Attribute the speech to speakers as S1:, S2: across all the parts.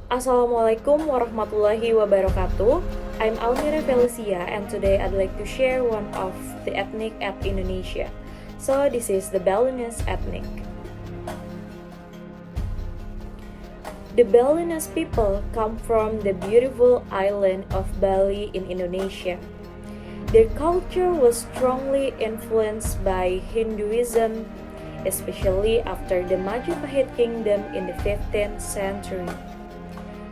S1: Assalamualaikum warahmatullahi wabarakatuh. I'm Almira Felicia and today I'd like to share one of the ethnic at Indonesia. So this is the Balinese ethnic. The Balinese people come from the beautiful island of Bali in Indonesia. Their culture was strongly influenced by Hinduism, especially after the Majapahit kingdom in the 15th century.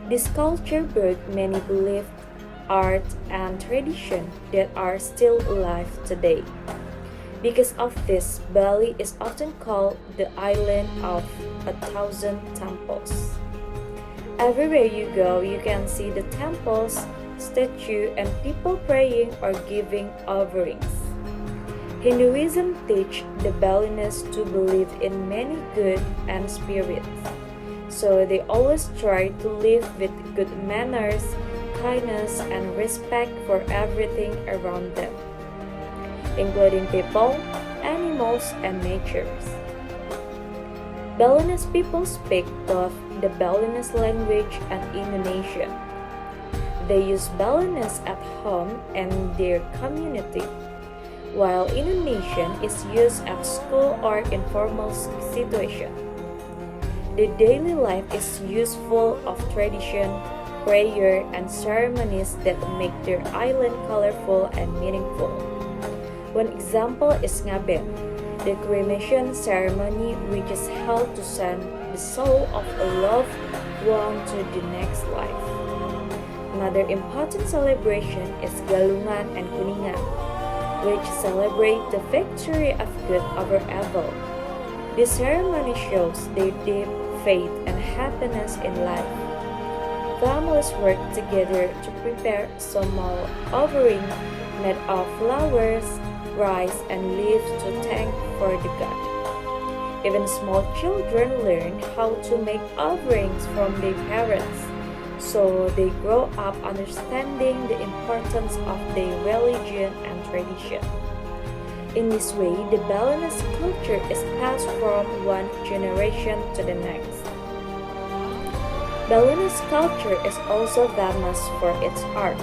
S1: This culture birthed many beliefs, art, and tradition that are still alive today. Because of this, Bali is often called the island of 1,000 temples. Everywhere you go, you can see the temples, statues, and people praying or giving offerings. Hinduism teaches the Balinese to believe in many good and spirits. So they always try to live with good manners, kindness, and respect for everything around them, including people, animals, and nature. Balinese people speak both the Balinese language and Indonesian. They use Balinese at home and their community, while Indonesian is used at school or informal situations. The daily life is useful of tradition, prayer, and ceremonies that make their island colorful and meaningful. One example is Ngaben, the cremation ceremony which is held to send the soul of a loved one to the next life. Another important celebration is Galungan and Kuningan, which celebrate the victory of good over evil. This ceremony shows their deep faith and happiness in life. Families work together to prepare small offering made of flowers, rice, and leaves to thank for the god. Even small children learn how to make offerings from their parents, so they grow up understanding the importance of their religion and tradition. In this way, the Balinese culture is passed from one generation to the next. Balinese culture is also famous for its art,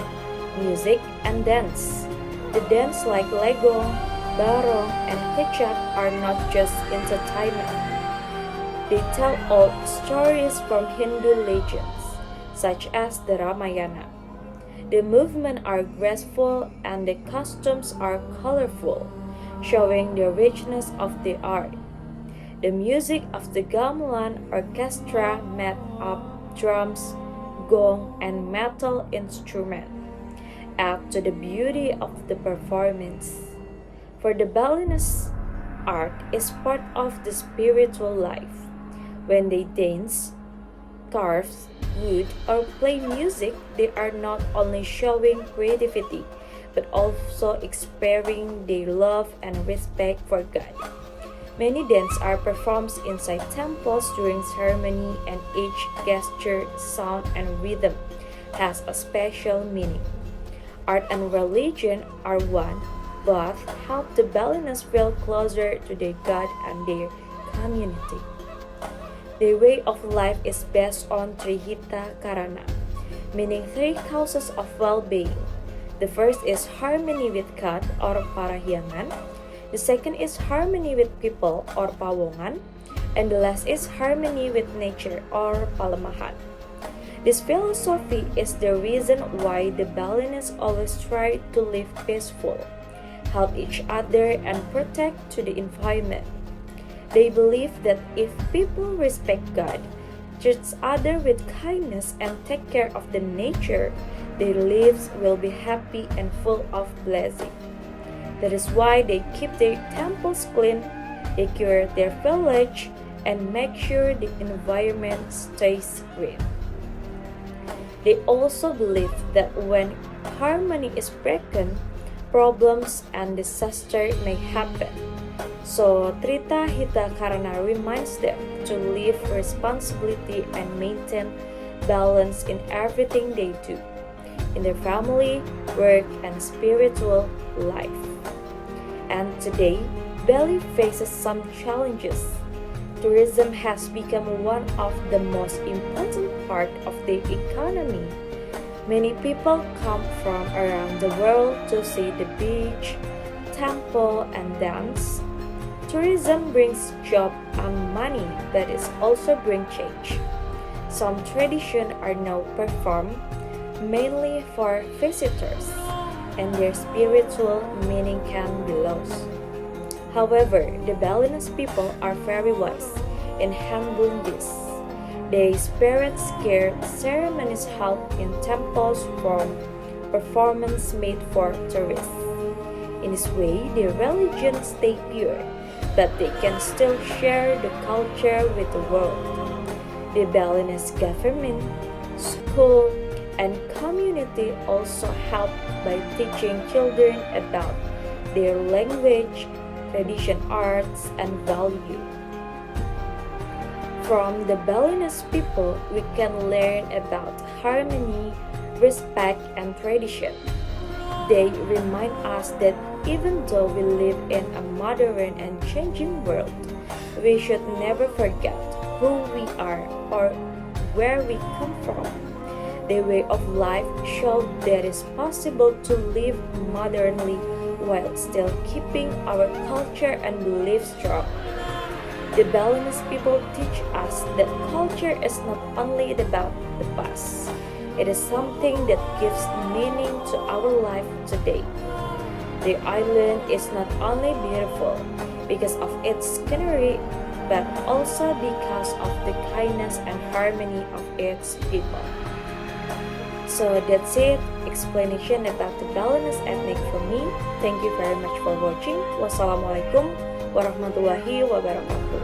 S1: music, and dance. The dance like Legong, Barong, and Kecak are not just entertainment. They tell old stories from Hindu legends, such as the Ramayana. The movements are graceful and the costumes are colorful, showing the richness of the art. The music of the gamelan orchestra made of drums, gong, and metal instruments add to the beauty of the performance. For the Balinese, art is part of the spiritual life. When they dance, carve wood, or play music, they are not only showing creativity but also expressing their love and respect for God. Many dances are performed inside temples during ceremony, and each gesture, sound, and rhythm has a special meaning. Art and religion are one, both help the Balinese feel closer to their God and their community. Their way of life is based on Trihita Karana, meaning three causes of well-being. The first is harmony with God or Parahyangan, the second is harmony with people or Pawongan, and the last is harmony with nature or Palemahan. This philosophy is the reason why the Balinese always try to live peaceful, help each other, and protect to the environment. They believe that if people respect God, treat others with kindness, and take care of the nature, their lives will be happy and full of blessing. That is why they keep their temples clean, they cure their village, and make sure the environment stays green. They also believe that when harmony is broken, problems and disaster may happen. So Trita Hita Karana reminds them to live responsibility and maintain balance in everything they do, in their family, work, and spiritual life. And today, Bali faces some challenges. Tourism has become one of the most important part of the economy. Many people come from around the world to see the beach, temple, and dance. Tourism brings job and money, but it also brings change. Some traditions are now performed mainly for visitors, and their spiritual meaning can be lost. However, the Balinese people are very wise in handling this. They spirit scared ceremonies held in temples from performance made for tourists. In this way, the religion stay pure, but they can still share the culture with the world. The Balinese government, school, and community also help by teaching children about their language, tradition, arts, and value. From the Balinese people, we can learn about harmony, respect, and tradition. They remind us that even though we live in a modern and changing world, we should never forget who we are or where we come from. Their way of life showed that it's possible to live modernly while still keeping our culture and beliefs strong. The Balinese people teach us that culture is not only about the past, it is something that gives meaning to our life today. The island is not only beautiful because of its scenery, but also because of the kindness and harmony of its people. So that's it, explanation about the Balinese ethnic for me. Thank you very much for watching. Wassalamualaikum warahmatullahi wabarakatuh.